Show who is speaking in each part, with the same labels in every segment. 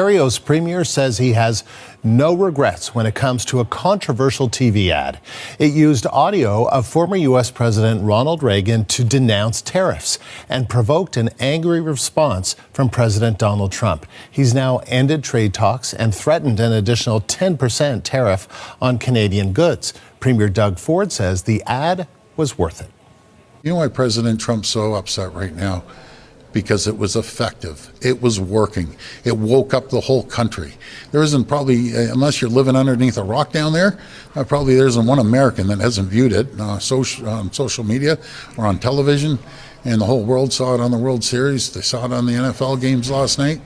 Speaker 1: Ontario's premier says he has no regrets when it comes to a controversial TV ad. It used audio of former U.S. President Ronald Reagan to denounce tariffs and provoked an angry response from President Donald Trump. He's now ended trade talks and threatened an additional 10% tariff on Canadian goods. Premier Doug Ford says the ad was worth it.
Speaker 2: You know why President Trump's so upset right now? Because it was effective. It was working. It woke up the whole country. There isn't probably, unless you're living underneath a rock down there, probably there isn't one American that hasn't viewed it on social media or on television. And the whole world saw it on the World Series. They saw it on the NFL games last night.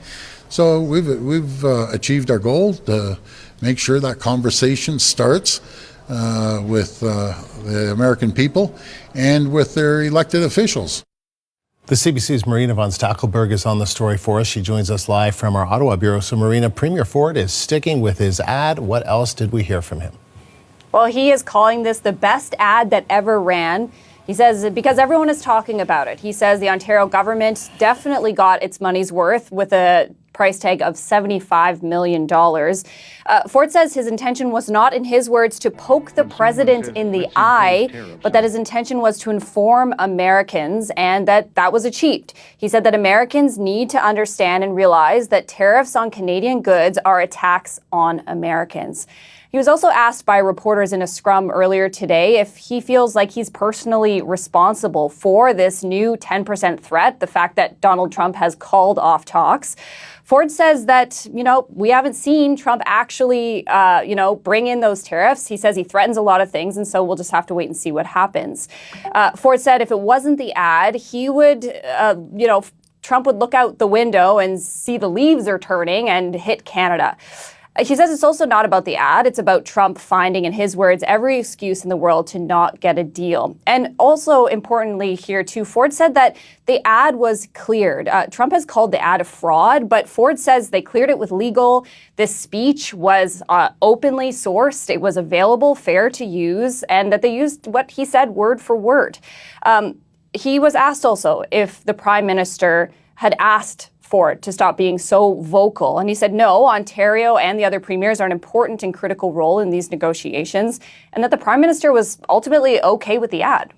Speaker 2: So we've achieved our goal to make sure that conversation starts with the American people and with their elected officials.
Speaker 1: The CBC's Marina von Stackelberg is on the story for us. She joins us live from our Ottawa bureau. So, Marina, Premier Ford is sticking with his ad. What else did we hear from him?
Speaker 3: Well, he is calling this the best ad that ever ran. He says because everyone is talking about it. He says the Ontario government definitely got its money's worth with a price tag of $75 million. Ford says his intention was not, in his words, to poke the president in the eye, but that his intention was to inform Americans, and that was achieved. He said that Americans need to understand and realize that tariffs on Canadian goods are a tax on Americans. He was also asked by reporters in a scrum earlier today if he feels like he's personally responsible for this new 10% threat, the fact that Donald Trump has called off talks. Ford says that, we haven't seen Trump actually, bring in those tariffs. He says he threatens a lot of things, and so we'll just have to wait and see what happens. Ford said if it wasn't the ad, he would, Trump would look out the window and see the leaves are turning and hit Canada. He says it's also not about the ad. It's about Trump finding, in his words, every excuse in the world to not get a deal. And also, importantly here, too, Ford said that the ad was cleared. Trump has called the ad a fraud, but Ford says they cleared it with legal. This speech was openly sourced. It was available, fair to use, and that they used what he said word for word. He was asked also if the Prime Minister had asked Ford to stop being so vocal. And he said, no, Ontario and the other premiers are an important and critical role in these negotiations, and that the Prime Minister was ultimately okay with the ad.